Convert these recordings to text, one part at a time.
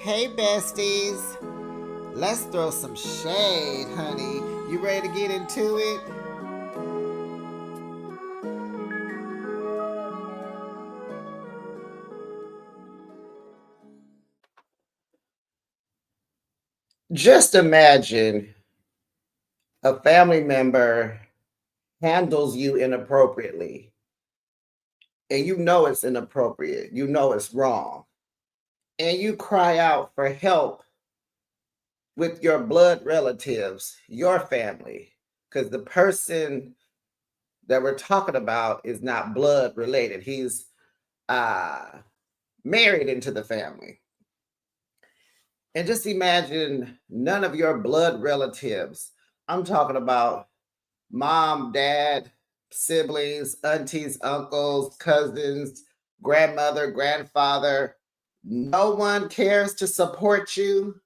Hey, besties. Let's throw some shade, honey. You ready to get into it? Just imagine a family member handles you inappropriately, and you know it's inappropriate. You know it's wrong. And you cry out for help with your blood relatives, your family, because the person that we're talking about is not blood related. He's uh, married into the family. And just imagine none of your blood relatives. I'm talking about mom, dad, siblings, aunties, uncles, cousins, grandmother, grandfather. No one cares to support you.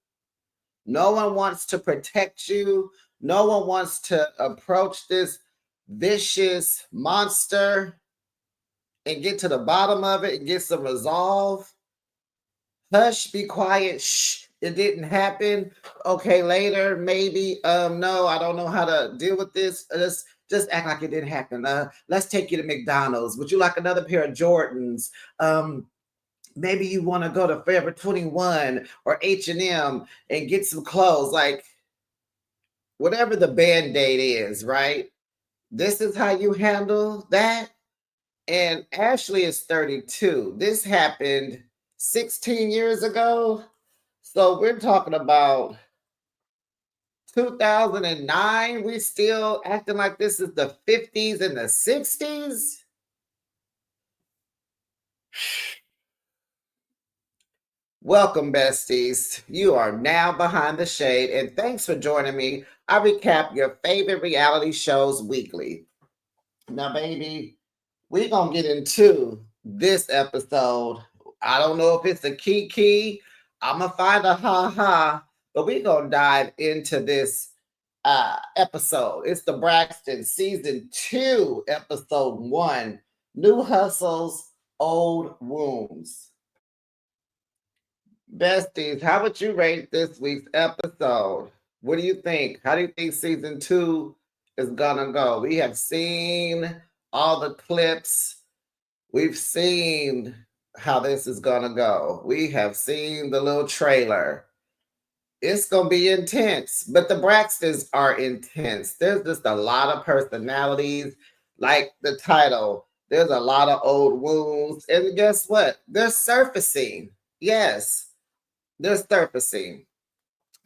No one wants to protect you. No one wants to approach this vicious monster and get to the bottom of it and get some resolve. Hush, be quiet. Shh, it didn't happen. Okay, later, maybe. No, I don't know how to deal with this. Just act like it didn't happen. Let's take you to McDonald's. Would you like another pair of Jordans? Maybe you want to go to Forever 21 or H&M and get some clothes. Like whatever the band-aid is, right? This is how you handle that. And Ashley is 32. This happened 16 years ago. So we're talking about 2009. We still acting like this is the 50s and the 60s. Welcome, besties. You are now behind the shade, and thanks for joining me. I recap your favorite reality shows weekly. Now, baby, we're going to get into this episode. I don't know if it's a kiki. I'm going to find a ha-ha, but we're going to dive into this episode. It's the Braxtons season 2, episode 1, New Hustles, Old Wounds. Besties, how would you rate this week's episode? What do you think? How do you think season 2 is gonna go? We have seen all the clips. We've seen how this is gonna go. We have seen the little trailer. It's gonna be intense, but the Braxtons are intense. There's just a lot of personalities, like the title. There's a lot of old wounds, and guess what? They're surfacing. Yes, they're surfacing.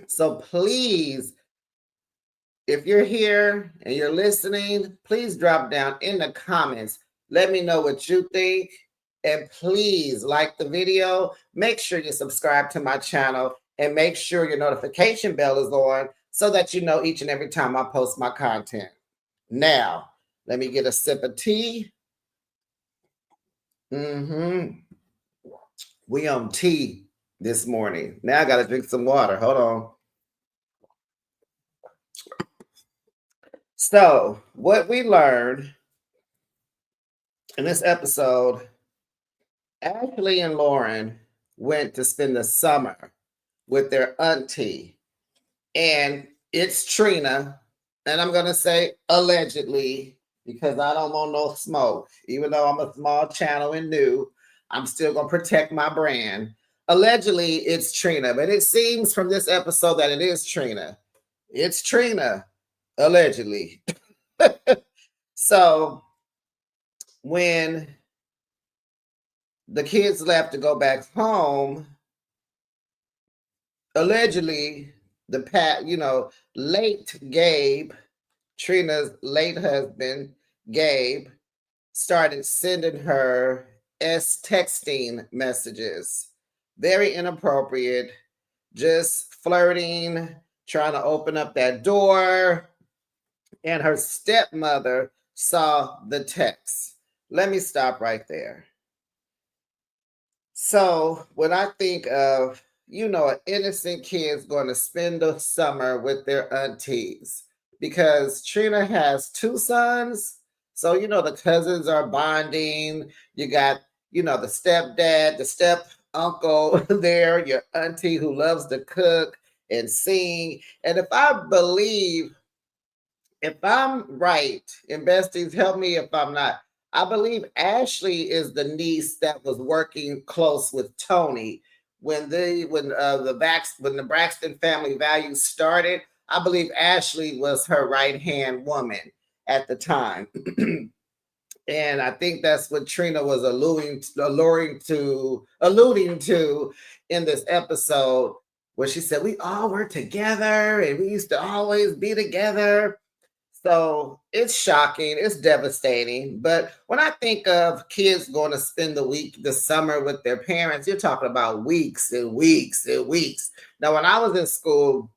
So please, if you're here and you're listening, please drop down in the comments. Let me know what you think. And please like the video. Make sure you subscribe to my channel and make sure your notification bell is on so that you know each and every time I post my content. Now, let me get a sip of tea. We on tea this morning. Now I got to drink some water. Hold on. So, what we learned in this episode, Ashley and Lauren went to spend the summer with their auntie. And it's Trina. And I'm going to say allegedly because I don't want no smoke. Even though I'm a small channel and new, I'm still going to protect my brand. Allegedly, it's Trina. But it seems from this episode that it is Trina. It's Trina, allegedly. So when the kids left to go back home, allegedly late Gabe, Trina's late husband, Gabe, started sending her texting messages. Very inappropriate, just flirting, trying to open up that door. And her stepmother saw the text. Let me stop right there. So when I think of, an innocent kid's going to spend the summer with their aunties, because Trina has 2 sons. So, the cousins are bonding. You got, the stepdad, the step uncle there, your auntie who loves to cook and sing. And if I'm right, and besties, help me if I'm not. I believe Ashley is the niece that was working close with Tony when the Braxton family values started. I believe Ashley was her right hand woman at the time. And I think that's what Trina was alluding to in this episode, where she said we all were together and we used to always be together. So it's shocking, it's devastating. But when I think of kids going to spend the summer with their parents, you're talking about weeks and weeks and weeks. Now, when I was in school,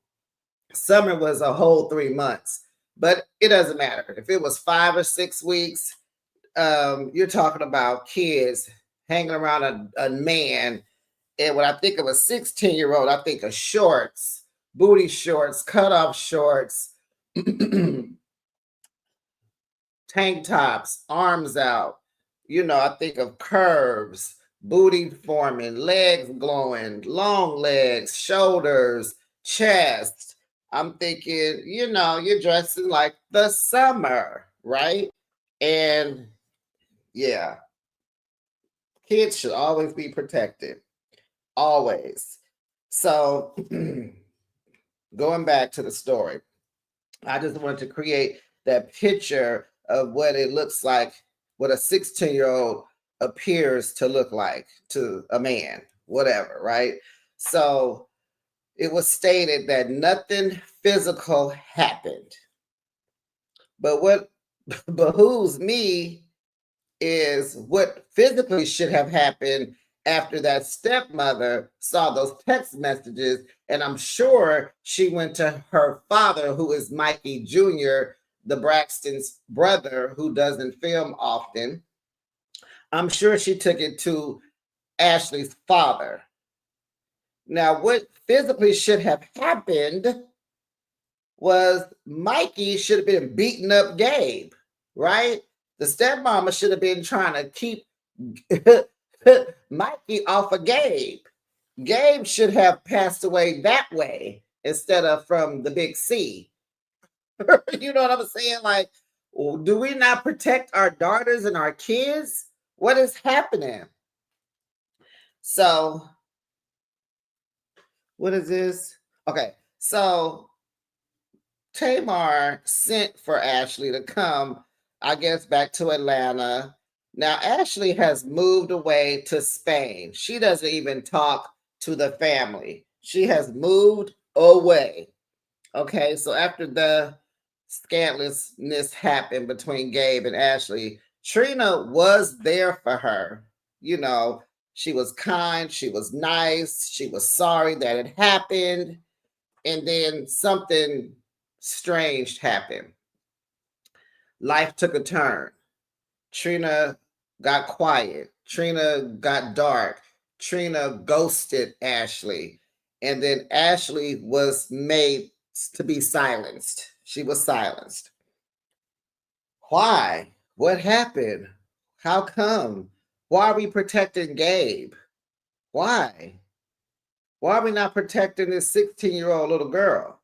summer was a whole 3 months, but it doesn't matter. If it was 5 or 6 weeks, you're talking about kids hanging around a man. And when I think of a 16-year-old, I think of shorts, booty shorts, cutoff shorts, tank tops, arms out. I think of curves, booty forming, legs glowing, long legs, shoulders, chest. I'm thinking, you're dressing like the summer, right? And yeah, kids should always be protected, always. So, going back to the story, I just wanted to create that picture of what it looks like, what a 16-year-old appears to look like to a man, whatever, right? So it was stated that nothing physical happened. But what behooves me is what physically should have happened after that stepmother saw those text messages. And I'm sure she went to her father, who is Mikey Jr., the Braxton's brother, who doesn't film often. I'm sure she took it to Ashley's father. Now, what physically should have happened was Mikey should have been beating up Gabe, right? The stepmama should have been trying to keep Mikey off of Gabe. Gabe should have passed away that way instead of from the big C. You know what I'm saying? Like, do we not protect our daughters and our kids? What is happening? So, what is this? Okay, so Tamar sent for Ashley to come, I guess, back to Atlanta. Now, Ashley has moved away to Spain. She doesn't even talk to the family. She has moved away. Okay, so after the scandalousness happened between Gabe and Ashley, Trina was there for her. You know, she was kind, she was nice, she was sorry that it happened. And then something strange happened. Life took a turn. Trina got quiet. Trina got dark. Trina ghosted Ashley. And then Ashley was made to be silenced. She was silenced. Why? What happened? How come? Why are we protecting Gabe? Why? Why are we not protecting this 16-year-old little girl?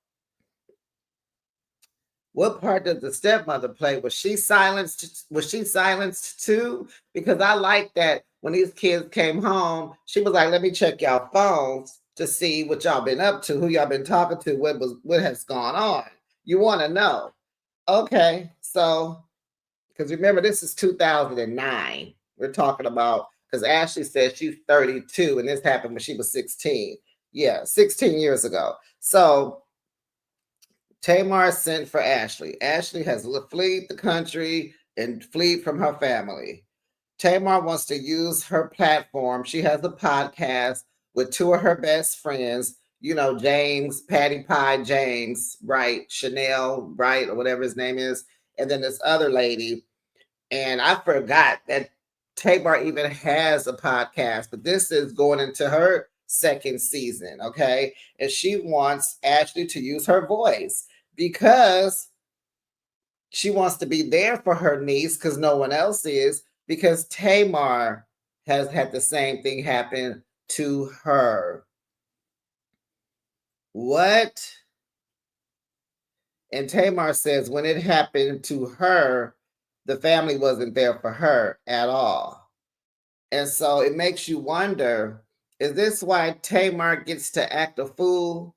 What part did the stepmother play? Was she silenced? Was she silenced too? Because I like that when these kids came home, she was like, "Let me check y'all phones to see what y'all been up to, who y'all been talking to, what has gone on. You want to know?" Okay, so because remember, this is 2009. We're talking about because Ashley said she's 32, and this happened when she was 16. Yeah, 16 years ago. So Tamar sent for Ashley. Ashley has fled the country and fled from her family. Tamar wants to use her platform. She has a podcast with two of her best friends, James, Patty Pie James, right? Chanel, right? Or whatever his name is. And then this other lady. And I forgot that Tamar even has a podcast, but this is going into her second season, okay? And she wants Ashley to use her voice because she wants to be there for her niece because no one else is, because Tamar has had the same thing happen to her. What? And Tamar says when it happened to her, the family wasn't there for her at all. And so it makes you wonder, is this why Tamar gets to act a fool?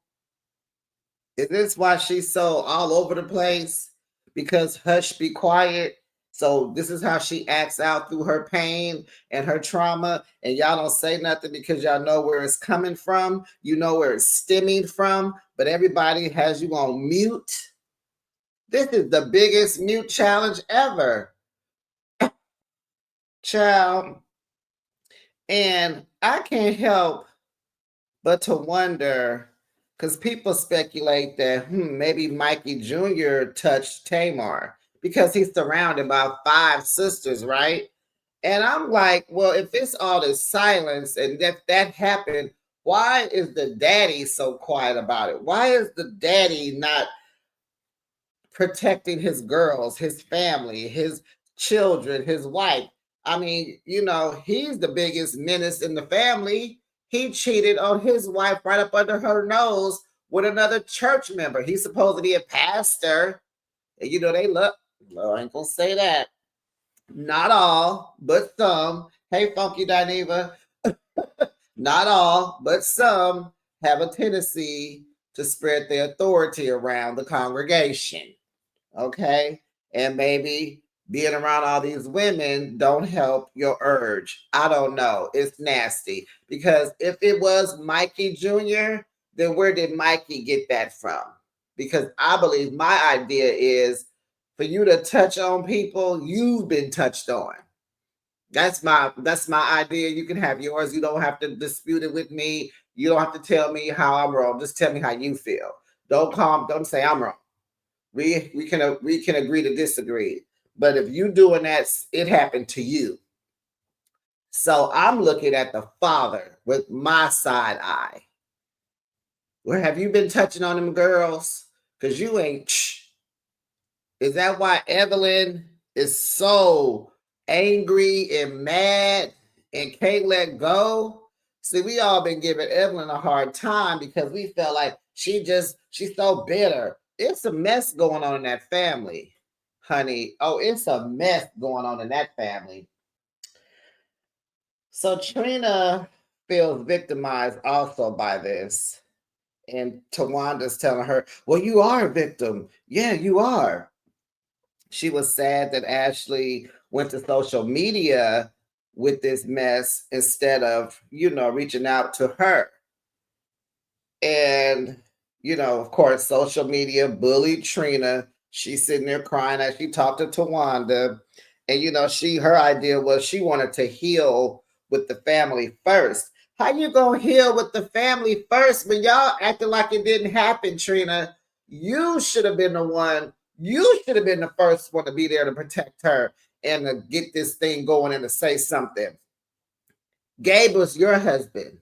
Is this why she's so all over the place? Because hush, be quiet. So this is how she acts out through her pain and her trauma, and y'all don't say nothing because y'all know where it's coming from. You know where it's stemming from, but everybody has you on mute. This is the biggest mute challenge ever, child. And I can't help but to wonder, because people speculate that maybe Mikey Jr. touched Tamar because he's surrounded by five sisters, right? And I'm like, well, if it's all this silence and that happened, why is the daddy so quiet about it? Why is the daddy not protecting his girls, his family, his children, his wife? I mean, he's the biggest menace in the family. He cheated on his wife right up under her nose with another church member. He's supposed to be a pastor. And they look, well, I ain't gonna say that. Not all, but some. Hey, Funky Dineva. Not all, but some have a tendency to spread their authority around the congregation. Okay. And maybe being around all these women don't help your urge. I don't know. It's nasty. Because if it was Mikey Jr., then where did Mikey get that from? Because I believe my idea is for you to touch on people you've been touched on. That's my idea. You can have yours. You don't have to dispute it with me. You don't have to tell me how I'm wrong. Just tell me how you feel. Don't say I'm wrong. We can agree to disagree. But if you doing that, it happened to you. So I'm looking at the father with my side eye. Where have you been touching on them girls? Because you ain't. Is that why Evelyn is so angry and mad and can't let go? See, we all been giving Evelyn a hard time because we felt like she's so bitter. It's a mess going on in that family, honey. Oh, it's a mess going on in that family. So Trina feels victimized also by this. And Tawanda's telling her, well, you are a victim. Yeah, you are. She was sad that Ashley went to social media with this mess instead of, reaching out to her. And, of course, social media bullied Trina. She's sitting there crying as she talked to Tawanda. And, her idea was she wanted to heal with the family first. How you gonna heal with the family first when y'all acting like it didn't happen, Trina? You should have been the one. You should have been the first one to be there to protect her and to get this thing going and to say something. Gabe was your husband.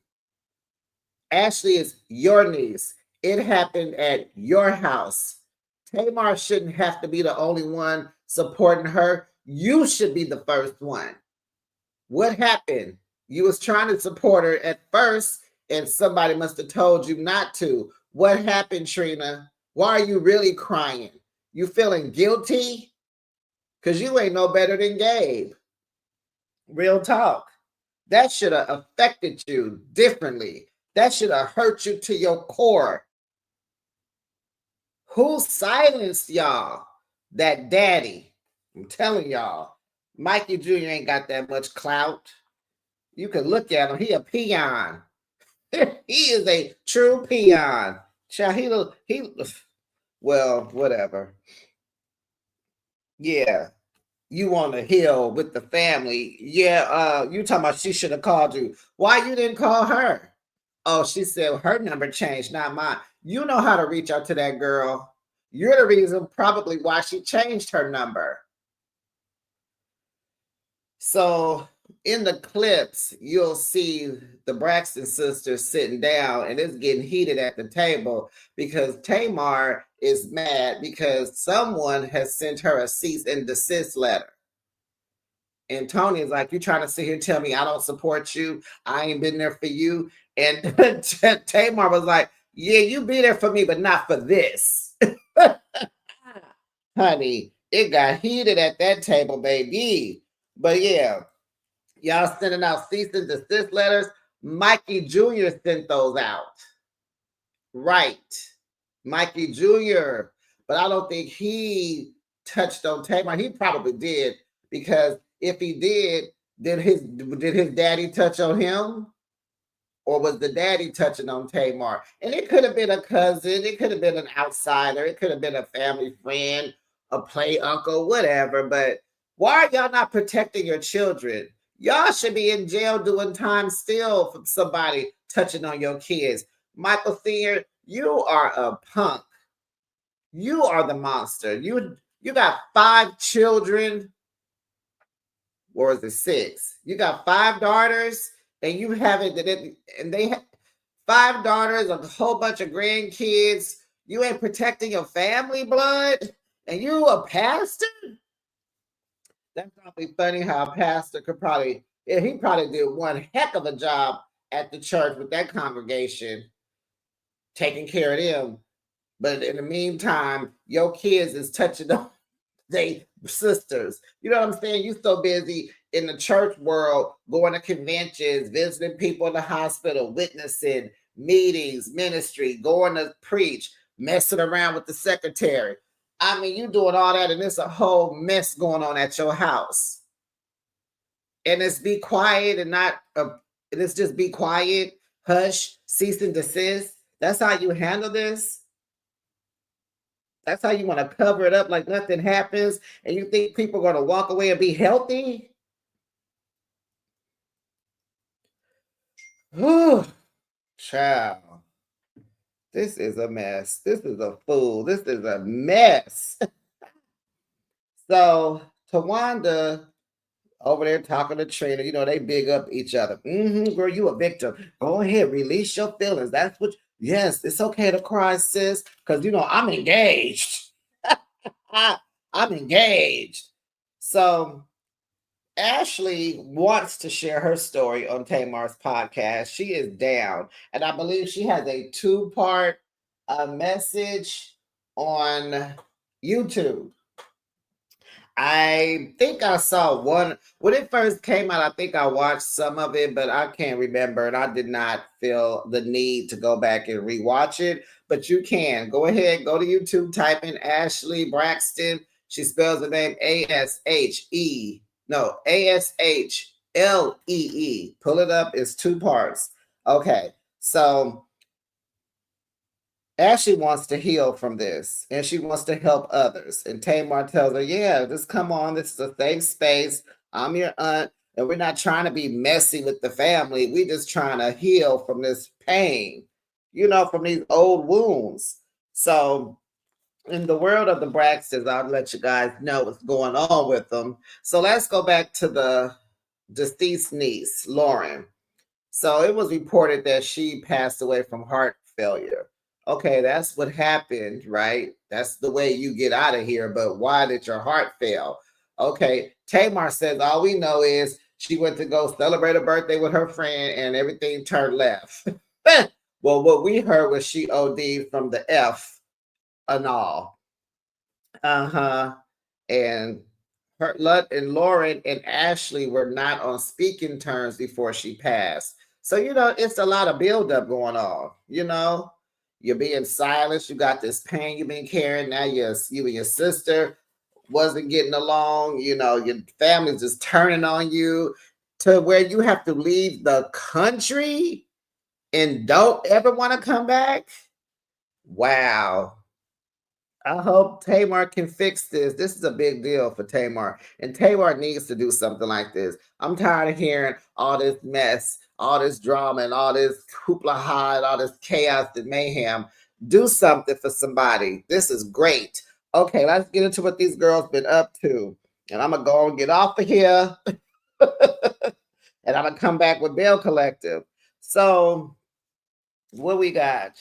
Ashley is your niece. It happened at your house. Tamar shouldn't have to be the only one supporting her. You should be the first one. What happened? You was trying to support her at first, and somebody must have told you not to. What happened, Trina? Why are you really crying? You feeling guilty? Because you ain't no better than Gabe. Real talk. That should have affected you differently. That should have hurt you to your core. Who silenced y'all? That daddy. I'm telling y'all, Mikey Jr. ain't got that much clout. You can look at him. He a peon. He is a true peon. Child, well, whatever. Yeah. You on the hill with the family. Yeah, you talking about she should have called you. Why you didn't call her? Oh, she said her number changed, not mine. You know how to reach out to that girl. You're the reason probably why she changed her number. So in the clips, you'll see the Braxton sisters sitting down and it's getting heated at the table because Tamar is mad because someone has sent her a cease and desist letter. And Tony is like, you trying to sit here and tell me I don't support you? I ain't been there for you. And Tamar was like, yeah, you be there for me, but not for this. Honey, it got heated at that table, baby. But yeah, y'all sending out cease and desist letters. Mikey Jr. sent those out. Right. Mikey Jr. But I don't think he touched on Tamar. He probably did, because if he did, did his daddy touch on him? Or was the daddy touching on Tamar? And it could have been a cousin, it could have been an outsider, it could have been a family friend, a play uncle, whatever. But why are y'all not protecting your children? Y'all should be in jail doing time still for somebody touching on your kids. Michael Senior, you are a punk. You are the monster. You got 5 children, or is it 6? You got 5 daughters, and you haven't, and they have 5 daughters, a whole bunch of grandkids. You ain't protecting your family blood, and you a pastor? That's probably funny how a pastor could probably, yeah, he probably did one heck of a job at the church with that congregation, taking care of them. But in the meantime, your kids is touching on they sisters. You know what I'm saying? You so busy in the church world, going to conventions, visiting people in the hospital, witnessing meetings, ministry, going to preach, messing around with the secretary. I mean, you doing all that, and it's a whole mess going on at your house. And it's be quiet and not. It's just be quiet, hush, cease and desist. That's how you handle this. That's how you want to cover it up like nothing happens, and you think people are going to walk away and be healthy? Whew, child. This is a mess. This is a fool. This is a mess. So, Tawanda over there talking to Trina, they big up each other. Girl, you a victim. Go ahead, release your feelings. That's what, yes, it's okay to cry, sis, because, I'm engaged. I'm engaged. So, Ashley wants to share her story on Tamar's podcast. She is down, and I believe she has a 2-part message on YouTube. I think I saw one when it first came out. I think I watched some of it, but I can't remember, and I did not feel the need to go back and rewatch it. But you can go ahead, go to YouTube, type in Ashley Braxton. She spells the name ASHE. No, ASHLEE. Pull it up. It's 2 parts. Okay, so Ashley wants to heal from this, and she wants to help others. And Tamar tells her, yeah, just come on. This is a safe space. I'm your aunt, and we're not trying to be messy with the family. We're just trying to heal from this pain, from these old wounds. So, in the world of the Braxtons, I'll let you guys know what's going on with them. So, let's go back to the deceased niece, Lauren. So it was reported that she passed away from heart failure. Okay, that's what happened, right? That's the way you get out of here. But why did your heart fail? Okay, Tamar says all we know is she went to go celebrate a birthday with her friend and everything turned left. Well, what we heard was she OD'd from the F and all. Uh-huh. And and Lauren and Ashley were not on speaking terms before she passed. So, it's a lot of buildup going on. You're being silenced. You got this pain you've been carrying. Now you and your sister wasn't getting along. Your family's just turning on you to where you have to leave the country and don't ever want to come back. Wow. I hope Tamar can fix this. This is a big deal for Tamar, and Tamar needs to do something like this. I'm tired of hearing all this mess, all this drama, and all this hoopla and all this chaos and mayhem. Do something for somebody. This is great. Okay, let's get into what these girls been up to, and I'm gonna go and get off of here, and I'm gonna come back with Bell Collective. So, what we got?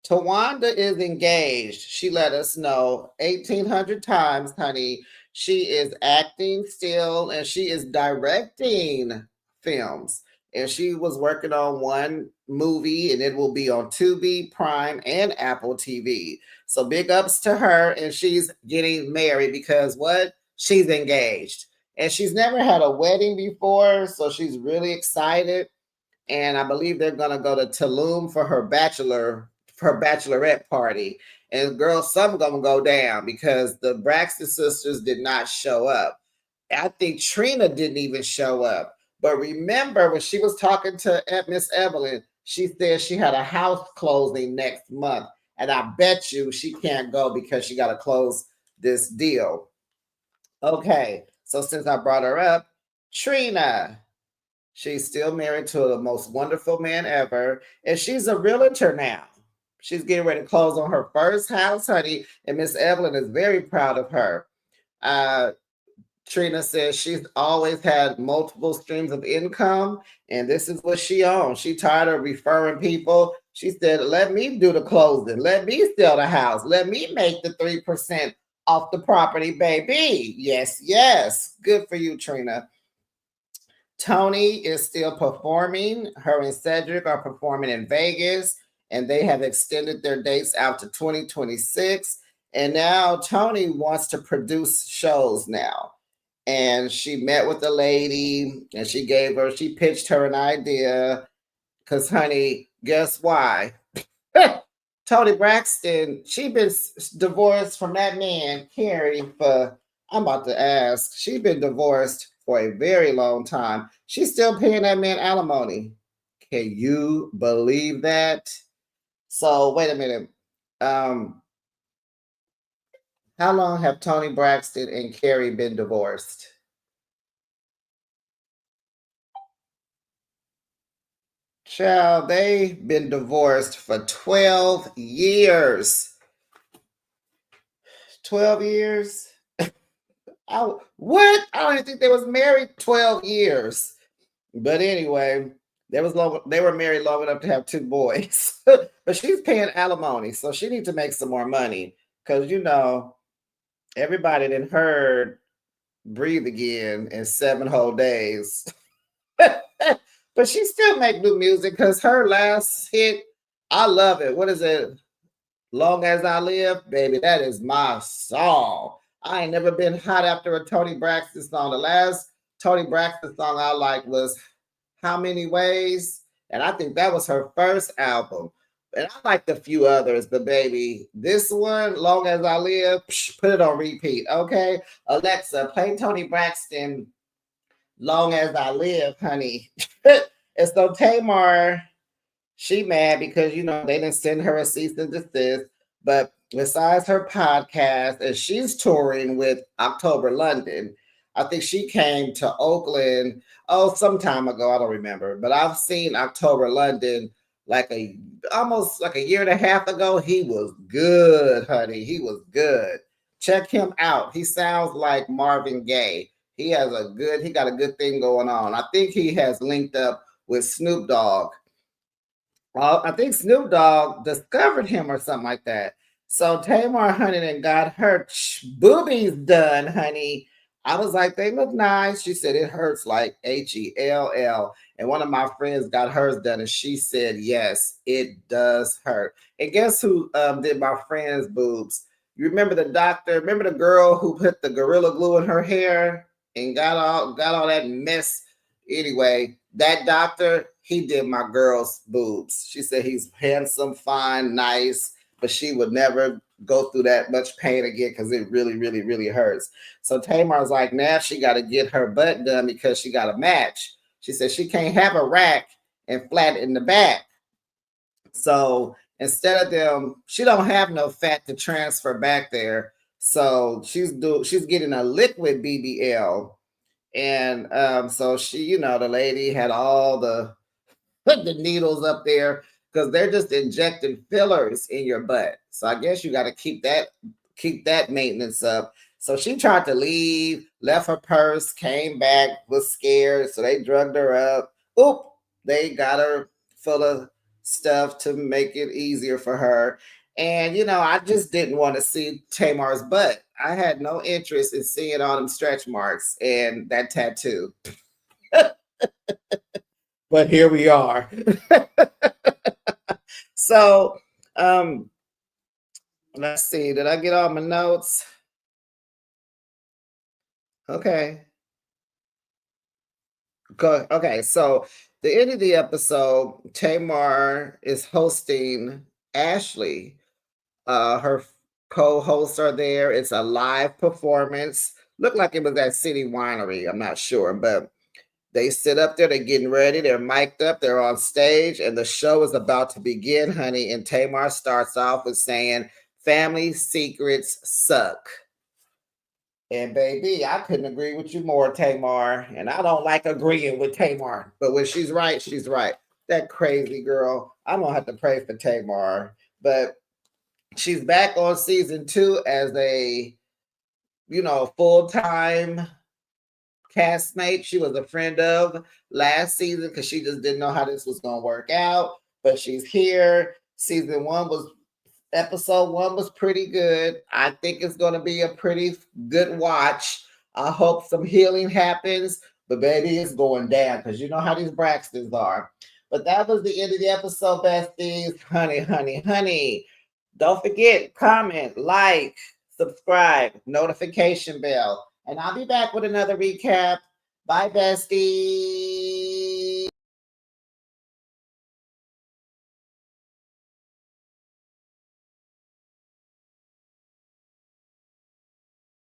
Tawanda is engaged. She let us know 1,800 times, honey. She is acting still and she is directing films. And she was working on one movie and it will be on Tubi, Prime, and Apple TV. So big ups to her. And she's getting married because what? She's engaged. And she's never had a wedding before. So she's really excited, and I believe they're gonna go to Tulum for her bachelorette party. And girl, something gonna go down because the Braxton sisters did not show up. I think Trina didn't even show up. But remember when she was talking to Miss Evelyn, she said she had a house closing next month. And I bet you she can't go because she got to close this deal. Okay, so since I brought her up, Trina, she's still married to the most wonderful man ever, and she's a realtor now. She's getting ready to close on her first house, honey, and Miss Evelyn is very proud of her. Uh, Trina says she's always had multiple streams of income, and this is what she owns. She tired of referring people. She said, "Let me do the closing. Let me sell the house. Let me make the 3% off the property, baby." Yes, yes. Good for you, Trina. Tony is still performing. Her and Cedric are performing in Vegas, and they have extended their dates out to 2026. And now Tony wants to produce shows now. And she met with the lady and she pitched her an idea. Because, honey, guess why? Tony Braxton, she been divorced from that man, Carrie, for, I'm about to ask, she been divorced for a very long time. She's still paying that man alimony. Can you believe that? So, wait a minute. Um, how long have Tony Braxton and Carrie been divorced? Child, they've been divorced for 12 years. 12 years? What? I don't even think they was married 12 years. But anyway, they were married long enough to have two boys. But she's paying alimony, so she needs to make some more money. Cause everybody didn't heard breathe again in 7 whole days. But she still make new music because her last hit, I love it. What is it? Long as I live, baby, that is my song. I ain't never been hot after a Tony Braxton song. The last Tony Braxton song I liked was How Many Ways? And I think that was her first album. And I liked a few others, but baby, this one, Long as I Live, put it on repeat, okay? Alexa, play Tony Braxton, Long as I Live, honey. And so Tamar, she mad because they didn't send her a cease and desist. But besides her podcast, and she's touring with October London. I think she came to Oakland some time ago. I don't remember, but I've seen October London like a almost like a year and a half ago. He was good, honey. He was good. Check him out. He sounds like Marvin Gaye. He got a good thing going on. I think he has linked up with Snoop Dogg. Well, I think Snoop Dogg discovered him or something like that. So Tamar Huntington got her boobies done, honey. I was like, they look nice. She said it hurts like Hell. And one of my friends got hers done, and she said, yes, it does hurt. And guess who did my friend's boobs? You remember the doctor? Remember the girl who put the gorilla glue in her hair and got all that mess. Anyway, that doctor, he did my girl's boobs. She said he's handsome, fine, nice, but she would never go through that much pain again because it really, really, really hurts. So Tamar's like, now she got to get her butt done because she got a match. She said she can't have a rack and flat in the back. So instead of them, she don't have no fat to transfer back there. So she's getting a liquid BBL, and so the lady had all the the needles up there because they're just injecting fillers in your butt. So I guess you got to keep that maintenance up. So she tried to leave, left her purse, came back, was scared. So they drugged her up. Oop, they got her full of stuff to make it easier for her. And I just didn't want to see Tamar's butt. I had no interest in seeing all them stretch marks and that tattoo. But here we are. So, um, let's see. Did I get all my notes? Okay. Go. Okay. So, the end of the episode, Tamar is hosting Ashley. Her co-hosts are there. It's a live performance. Looked like it was at City Winery. I'm not sure, but they sit up there, they're getting ready, they're mic'd up, they're on stage, and the show is about to begin, honey. And Tamar starts off with saying, family secrets suck. And baby, I couldn't agree with you more, Tamar. And I don't like agreeing with Tamar, but when she's right, she's right. That crazy girl. I'm gonna have to pray for Tamar. But she's back on season 2 as a, full-time castmate she was a friend of last season because she just didn't know how this was going to work out. But she's here. Episode 1 was pretty good. I think it's going to be a pretty good watch. I hope some healing happens, but baby, it's going down because you know how these Braxtons are. But that was the end of the episode, besties. Honey, honey, honey. Don't forget, comment, like, subscribe, notification bell. And I'll be back with another recap. Bye, besties.